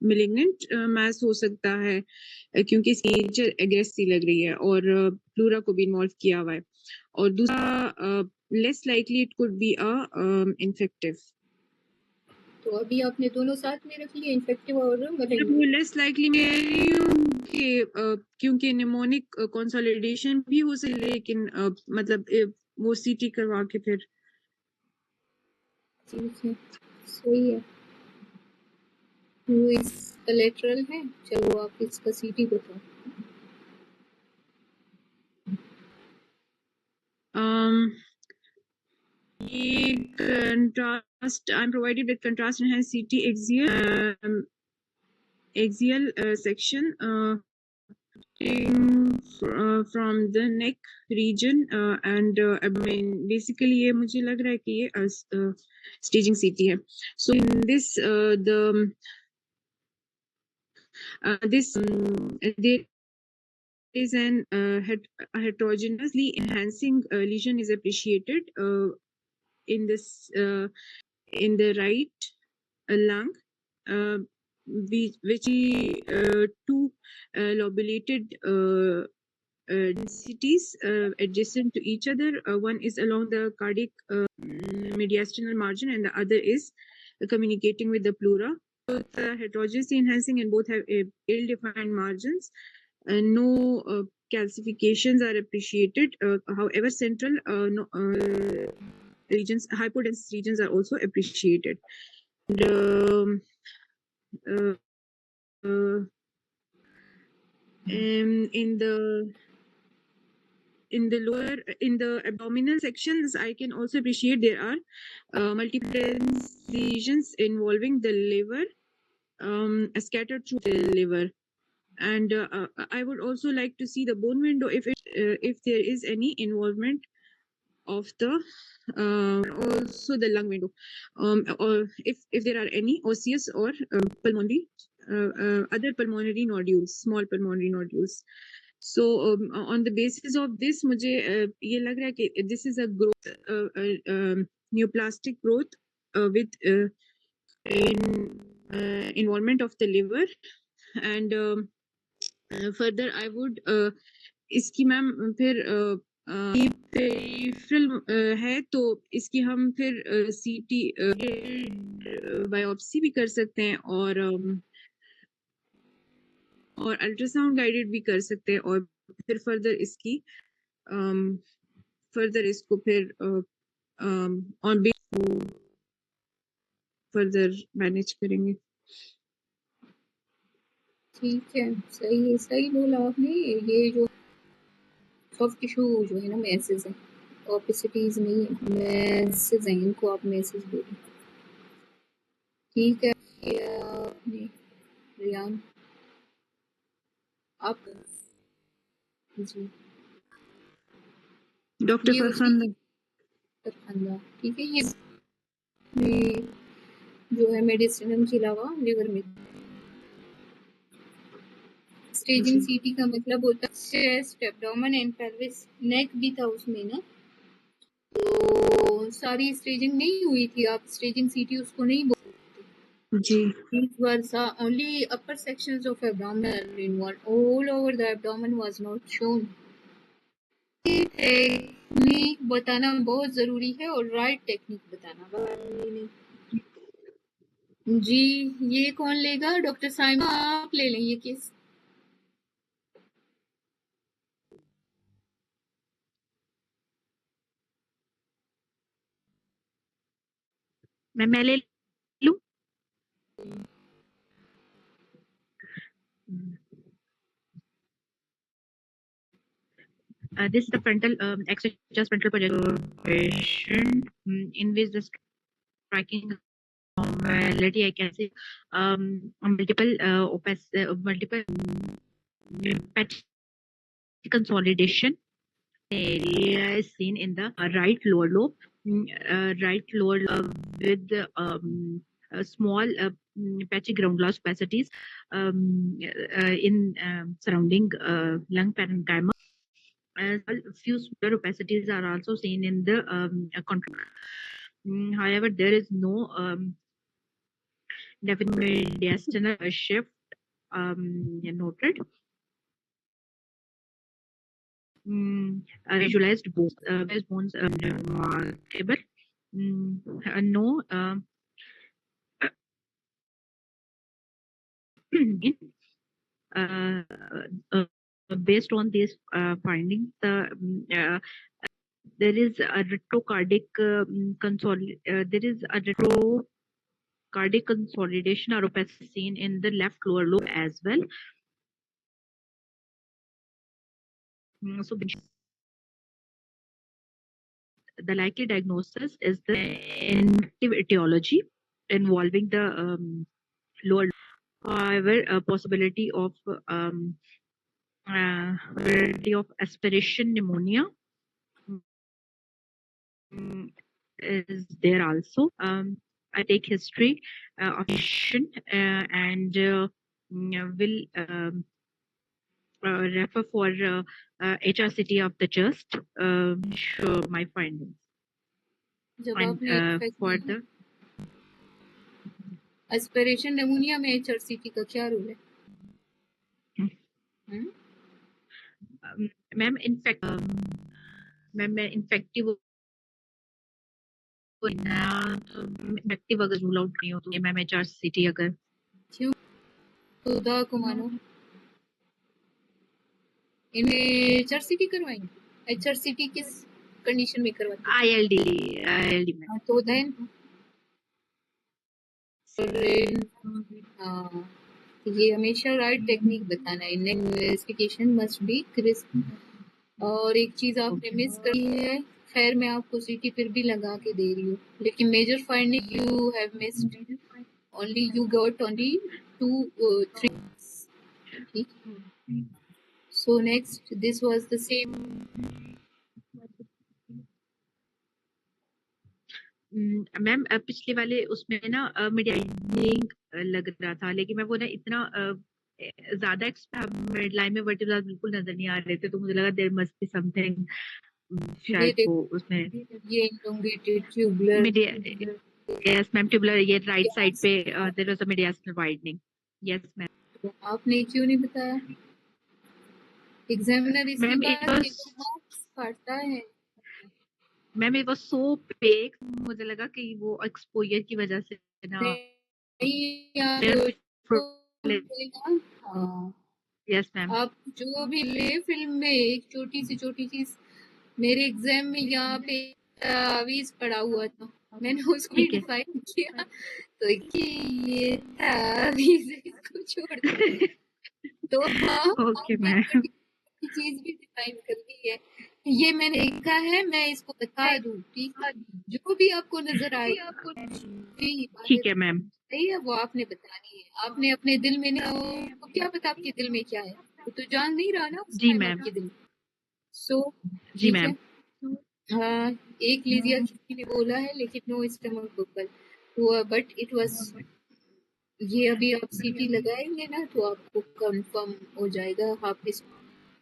malignant mass हो सकता है क्योंकि इसकी nature aggressive लग रही है और प्लूरा को भी इन्वॉल्व किया हुआ है और दूसरा less likely it could be infective. तो अभी आपने दोनों साथ में रख लिए इन्फेक्टिव और वो लेस लाइकली में क्योंकि निमोनिक कंसोलिडेशन भी हो सकती है लेकिन मतलब वो सीटी करवा के फिर ठीक है सही है. वो इस कोलेटरल है. चलो आप इसका सीटी बताओ. ये contrast I'm provided with contrast enhanced CT axial section from the neck region and abdomen. Basically ये मुझे लग रहा है कि ये staging CT है. So in this there is an heterogeneously enhancing lesion is appreciated in this in the right lung, which two lobulated densities adjacent to each other. One is along the cardiac mediastinal margin, and the other is communicating with the pleura. Both are heterogeneously enhancing, and both have ill-defined margins. No calcifications are appreciated. However, central regions, hypodense regions are also appreciated. And, in the abdominal sections, I can also appreciate there are multiple lesions involving the liver, scattered through the liver. And I would also like to see the bone window if there is any involvement of the also the lung window, or if there are any osseous or pulmonary other pulmonary nodules, small pulmonary nodules. So on the basis of this, मुझे ये लग रहा है कि this is a growth neoplastic growth with involvement of the liver. And further I would इसकी ma'am फिर peripheral है तो इसकी हम फिर सीटी बायोप्सी भी कर सकते हैं और अल्ट्रासाउंड गाइडेड भी कर सकते हैं और फिर फर्दर इसकी फर्दर इसको फिर ऑन बेस फर्दर मैनेज करेंगे. ठीक है सही बोला आपने. ये जो सॉफ्ट टिश्यू जो है ना मैसेज है, ऑपेसिटीज नहीं है, मैसेज है, इनको आप मैसेज बोलो. ठीक है ये आपने रियान आप जी डॉक्टर फरखांदा. ठीक है ये जो है मेडिसिन के अलावा लिवर में स्टेजिंग सीटी का मतलब होता है चेस्ट, एब्डोमेन एंड पेल्विस. नेक भी था उसमें ना, तो सारी स्टेजिंग नहीं हुई थी. आप स्टेजिंग सीटी उसको नहीं बोलते जी. These were only upper sections of abdomen involved. All over the abdomen was not shown. Technique बताना बहुत जरूरी है और राइट टेक्निक बताना. जी ये कौन लेगा? डॉक्टर साइमा आप ले लें ये केस. मैं ले लूं. This is the frontal just frontal projection in which the striking abnormality, I can say multiple patch consolidation area is seen in the right lower lobe, with a small patchy ground glass opacities in surrounding lung parenchyma. As well, few smaller opacities are also seen in the control. However, there is no definite mediastinal shift noted. Visualized bones, remarkable. No uh, based on these findings, there is a retrocardiac consolidation or opacity seen in the left lower lobe as well. So the likely diagnosis is the infective etiology involving the lower. However, a possibility of aspiration pneumonia is there also. I take history of patient and will refer for HRCT of the chest, show my findings. जब And आपने for the aspiration pneumonia में HRCT का क्या role है? Ma'am मैं infective अगर rule out नहीं हो तो मैम HRCT अगर क्यों? खुदा को मानो, इन्हें HRCT करवाएंगे। HRCT किस कंडीशन में करवाते हैं? ILD में। तो देन ये हमेशा राइट टेक्निक बताना है। Investigation must be crisp. और एक चीज आपने मिस करी है, खैर मैं आपको सीटी फिर भी लगा के दे रही हूँ, लेकिन major finding you have missed, only you got only 2-3। ठीक, so next this was the same. Ma'am पिछले वाले उसमें ना मिडियाइनिंग लग रहा था, लेकिन मैं वो ना इतना ज्यादा मिड लाइन में वर्टिब्रल्स बिल्कुल नजर नहीं आ रहे थे, तो मुझे लगा देयर मस्ट बी समथिंग शायद वो उसमें ये elongated tubular, yes ma'am tubular, ये राइट साइड पे there was a mediastinal widening. Yes ma'am. तो आपने क्यों नहीं बताया? एग्जामिनर इसके मैम बाद मार्क्स काटता है। Ma'am it was so pack, मुझे लगा कि वो एक्सपोजर की वजह से ना। नहीं यार, यस मैम। आप जो भी ले फिल्म में एक छोटी सी चीज, मेरे एग्जाम में यहाँ पे तावीज पड़ा हुआ था, मैंने उसको भी डिफाइन किया, तो ये तावीज इसको छोड़ दो। तो हाँ, ओके मैम, चीज भी डिफाइन कर दी है, ये मैंने देखा है, मैं इसको बता दूं। ठीक है, जो भी आपको नजर आए ठीक है मैम, सही है, वो आपने बतानी है। आपने अपने दिल में नहीं, आपको क्या पता आपके दिल में क्या है, वो तो जान नहीं रहा ना उस जी टाइम मैम। आपके दिल में। सो जी मैम। हाँ, एक लीजिया किसी ने बोला है, लेकिन नो स्टमक बबल हुआ, बट इट वाज, ये अभी आप सीटी लगाएंगे ना तो आपको कंफर्म हो जाएगा। आप इसको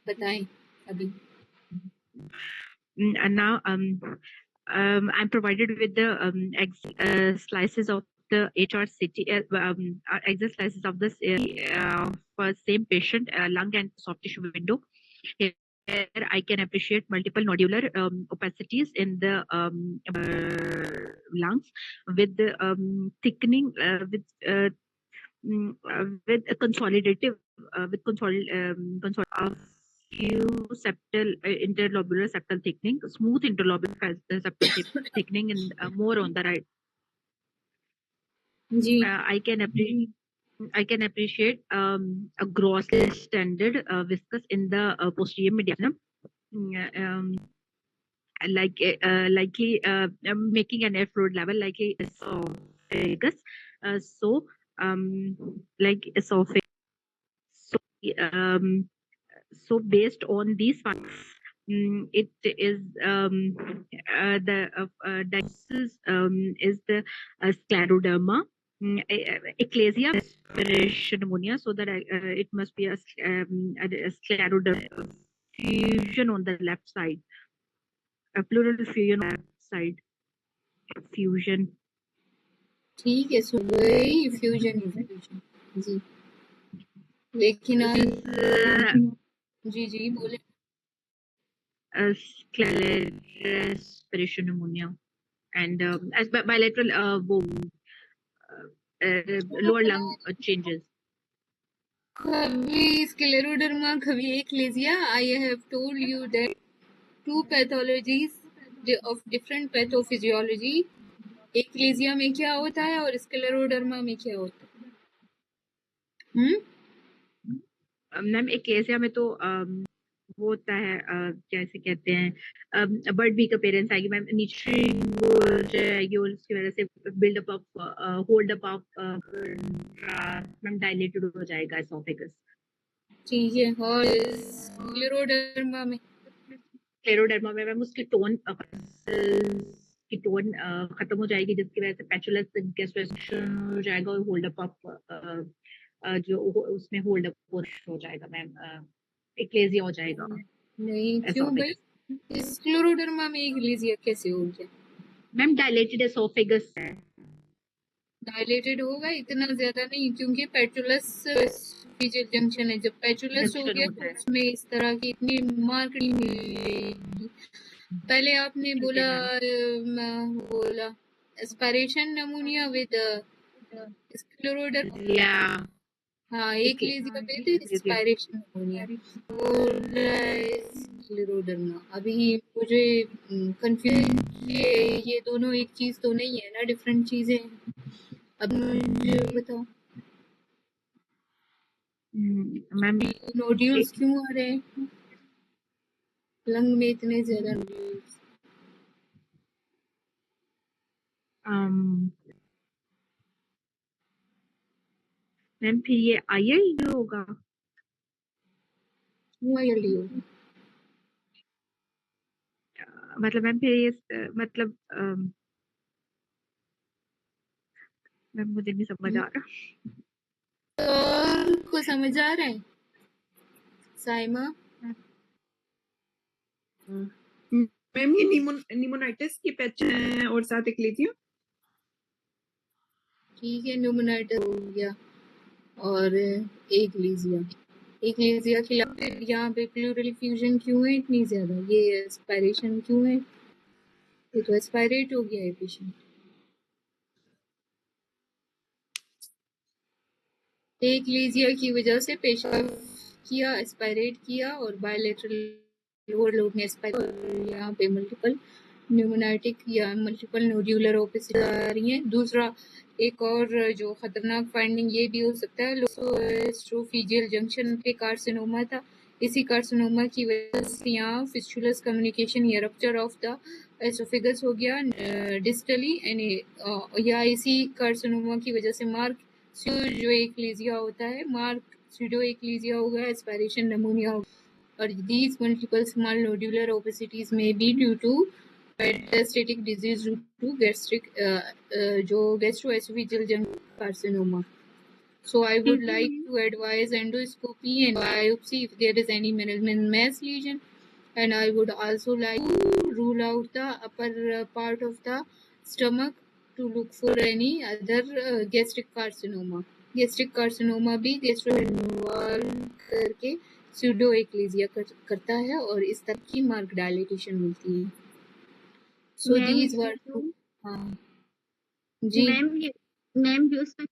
बताएं अभी। And now I'm provided with the slices of the HRCT, slices of this for same patient, lung and soft tissue window. Here I can appreciate multiple nodular opacities in the lungs with the thickening with a consolidative few septal interlobular septal thickening, smooth interlobular septal thickening, and more on the right. I can appreciate a grossly standard viscous in the posterior mediastinum, likely making an air fluid level likely esophagus. Like esophagus. So based on these facts, it is the diagnosis is the scleroderma, eclasia aspiration pneumonia. So that it must be a scleroderma fusion on the left side, a pleural fusion on the left side, fusion. ठीक है, सुन गई fusion जी, लेकिन आप जी जी बोले Respiration pneumonia and as bilateral lower lung changes. कभी scleroderma, कभी एक्लेजिया. I have told you that two pathologies of different pathophysiology. एक्लेजिया में क्या होता है और स्क्लेरोडर्मा में क्या होता है? मैम एक्लेजिया में तो वो होता है कैसे कहते हैं बर्ड बीक अपीयरेंस आएगी मैम, नीचे वो जाएगी और उसकी वजह से buildup of hold up of ma'am dilated हो जाएगा एसोफेगस. ठीक है. और स्क्लेरोडर्मा में मैम उसकी टोन खत्म हो जाएगी, जिसकी वजह से पैचुलस गैस्ट्रेशन हो जाएगा और होल्ड अप ऑफ जो उसमें होल्ड अप हो जाएगा मैम, एक्लेजिया हो जाएगा. नहीं, क्यों भाई? स्क्लेरोडर्मा में एक्लेजिया कैसे हो गया? मैम डायलेटेड एसोफेगस है. डायलेटेड होगा, इतना ज्यादा नहीं, क्योंकि पेचुलस फीजियल जंक्शन है. जब पेचुलस हो गया तो उसमें इस तरह की इतनी मार्क नहीं मिलेगी. पहले आपने बोला एस्पिरेशन नमूनिया विद स्क्लेरोडर्मा. हाँ, एक्लेजिया विद एस्पिरेशन नमूनिया और स्क्लेरोडर्मा. अभी मुझे कंफ्यूजन, ये दोनों एक चीज तो नहीं है ना, डिफरेंट चीजें हैं. अब मुझे बताओ मैम नोड्यूल्स क्यों आ रहे हैं लंग में, इतने ज्यादा नोड्यूल्स? मैम फिर ये ILD होगा. क्यों ILD होगा? मतलब मैम फिर ये मतलब मैम मुझे नहीं समझ आ रहा. तो को समझ आ रहा है साइमा? मैम ये निमोनाइटिस की पहचान और साथ एक्लेजिया. ठीक है, न्यूमोनाइटिस हो गया और एक्लेजिया. एक्लेजिया के अलावा यहाँ पे प्लूरल फ्यूजन क्यों है इतनी ज्यादा? ये एस्पिरेशन क्यों है? ये तो एस्पायरेट हो गया है पेशेंट. एक्लेजिया की वजह से पेशाब किया, एस्पायरेट किया और बायलेटरल लोअर लोब में एस्पायरेट. यहाँ पे मल्टीपल न्यूमोनाइटिक या मल्टीपल नोड्यूलर ओपेसिटी आ रही है. दूसरा एक और जो खतरनाक फाइंडिंग ये भी हो सकता है, लोसोएस्ट्रोफिजियल जंक्शन पे कार्सिनोमा था. इसी कार्सिनोमा की वजह से यहाँ फिस्टुलस कम्युनिकेशन या रप्चर ऑफ द एसोफेगस हो गया डिस्टली, या इसी कार्सिनोमा की वजह से मार्क जो एक्लेजिया होता है, मार्क स्यूडो एक्लेजिया हो गया, एस्पिरेशन नमूनिया हो गया. और these multiple small nodular opacities may be due to metastatic disease due to gastric जो gastroesophageal junction carcinoma. So I would like to advise endoscopy and biopsy if there is any malignant mass lesion, and I would also like to rule out the upper part of the stomach to look for any other gastric carcinoma. Gastric carcinoma भी gastrointestinal करके pseudo एक्लेजिया करता है और इस तरह की mark dilatation मिलती है. सो दीज वर हाँ जी मैम जो उसका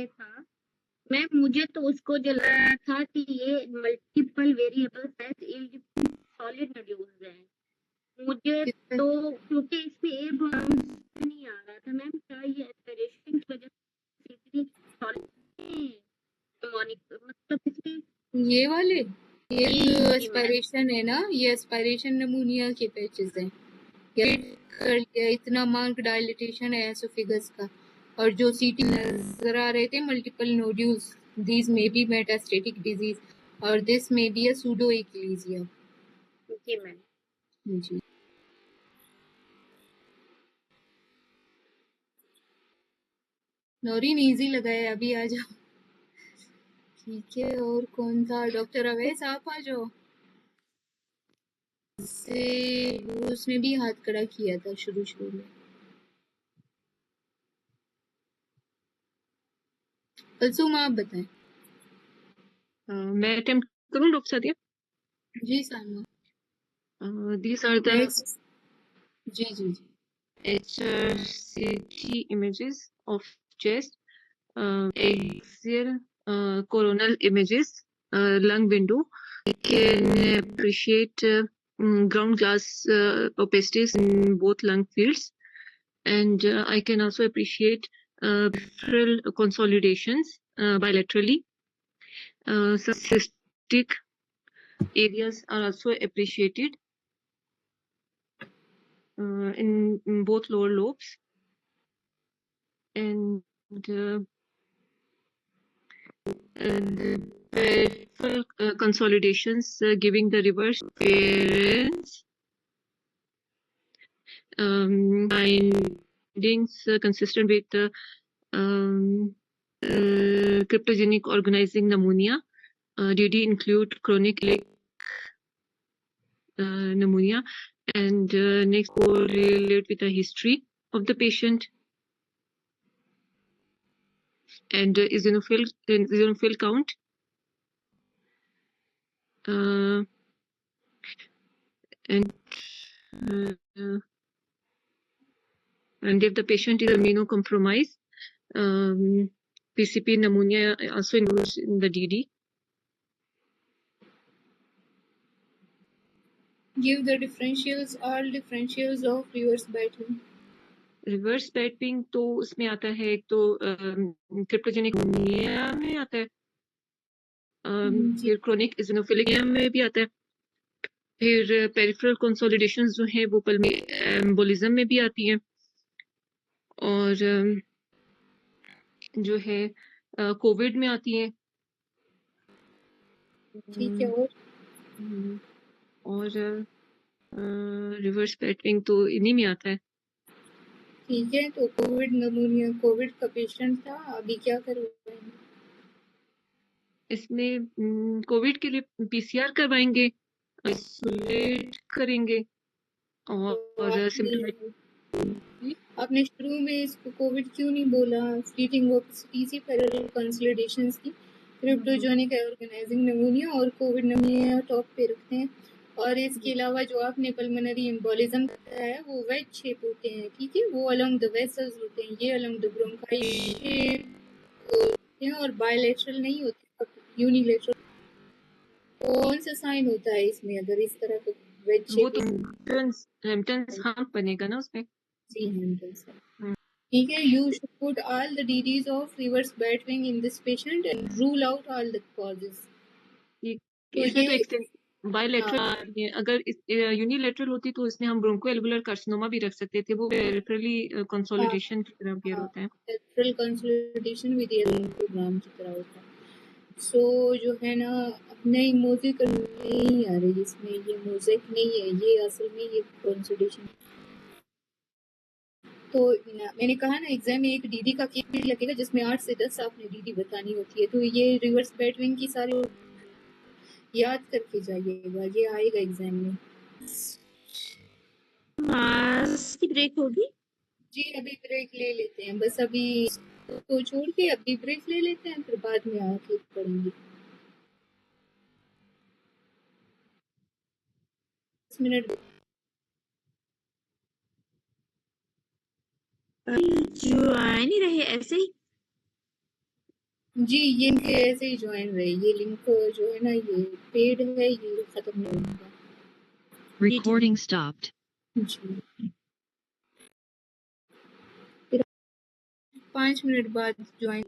था मैम, मुझे तो उसको जो लगा था कि ये मल्टीपल वेरिएबल्स है, सॉलिड नोड्यूल्स हैं. मुझे तो क्योंकि इसमें ए बाउंस नहीं आ रहा था मैम, क्या ये एस्पिरेशन की वजह से इतनी सॉलिड मतलब इसमें ये वाले ये जो एस्पिरेशन है ना, ये एस्पिरेशन नमूनिया के पैचेस हैं. कर लिया, इतना मार्क डायलेटेशन है एसोफेगस का और जो सीटी नजर आ रहे थे multiple nodules, these may be metastatic disease और this may be a pseudo achalasia. Okay ma'am. जी नौरीन इजी लगा है, अभी आ जाओ। ठीक है, और कौन था? डॉक्टर अवैस आप आ जाओ। से उसने भी हाथ खड़ा किया था शुरू में। कलसूम आप बताएं। मैं अटेम्प्ट करूं doctor Sadia? Ji Sama. These are the next. जी जी जी HRCT images of chest, axial coronal images, lung window. I can appreciate ground glass opacities in both lung fields, and I can also appreciate peripheral consolidations bilaterally. Some cystic areas are also appreciated in both lower lobes, and the peripheral consolidations giving the reverse appearance. Findings consistent with the cryptogenic organizing pneumonia. DD include chronic pneumonia, and next correlate with the history of the patient and eosinophil count. And if the patient is immunocompromised, PCP pneumonia also includes in the DD. Give the differentials, all differentials of reverse Bayesian. Reverse batting तो उसमें आता है, एक तो cryptogenic pneumonia में आता है, फिर क्रोनिक इजोनोफिलिया में भी आता है, फिर पेरिफेरल कंसोलिडेशंस जो है वो पल्मोनरी एम्बोलिज्म में भी आती हैं, और जो है कोविड में आती हैं। ठीक है, और रिवर्स बैटिंग तो इन्हीं में आता है। ठीक है, तो कोविड नमूनिया, कोविड का पेशेंट था, अभी क्या करवाएंगे? इसमें कोविड के लिए पीसीआर करवाएंगे, आइसोलेट करेंगे, और सिम्टोमेटिक। आपने शुरू में इसको कोविड क्यों नहीं बोला? फ्लीटिंग ओपेसिटी, पैरेलल कंसोलिडेशंस की, क्रिप्टोजेनिक ऑर्गेनाइजिंग नमूनिया और कोविड नमूनिया टॉप पे रखते हैं, और इसके अलावा जो आपने पल्मोनरी एम्बोलिज्म बताया है वो वेज शेप होते हैं, ठीक है, वो अलोंग द वेसल्स होते हैं, ये अलोंग द ब्रोंकाई होते हैं और बायलैटरल नहीं होते, यूनिलैटरल। कौन सा साइन होता है इसमें अगर इस तरह का वेज शेप? वो तो हेम्पटन्स हाँ बनेगा ना उसमें। जी हेम्पटन्स। ठीक है, you should put all the DDs of reverse battering in this patient and rule out all the causes. इसमें तो एक्सटेंस बायलैटरल, अगर यूनिलैटरल होती तो इसमें हम ब्रोंकोएल्वुलर कार्सिनोमा भी रख सकते थे, वो पेरिफेरली कंसोलिडेशन की तरह अपियर होता है, पेरिफेरल कंसोलिडेशन विद प्रोग्राम की तरह होता है। सो जो है ना, नई मोज़ेक नहीं आ रही इसमें, ये मोज़ेक नहीं है, ये असल में ये कंसोलिडेशन। तो मैंने कहा ना एग्जाम में एक डीडी का केस भी लगेगा जिसमें 8 से 10 आपने डीडी बतानी होती है, तो ये रिवर्स बैटरिंग की सारी याद करके जाइएगा, ये आएगा एग्जाम में। की ब्रेक होगी? जी अभी ब्रेक ले लेते हैं, बस अभी तो छोड़ के अभी ब्रेक ले लेते हैं, फिर बाद में आके पढ़ेंगे। 10 मिनट जो आ नहीं रहे ऐसे ही। जी ये इनके ऐसे ही ज्वाइन रहे, ये लिंक जो है ना ये पेड है, ये खत्म नहीं होगा। Recording stopped. जी 5 मिनट बाद ज्वाइन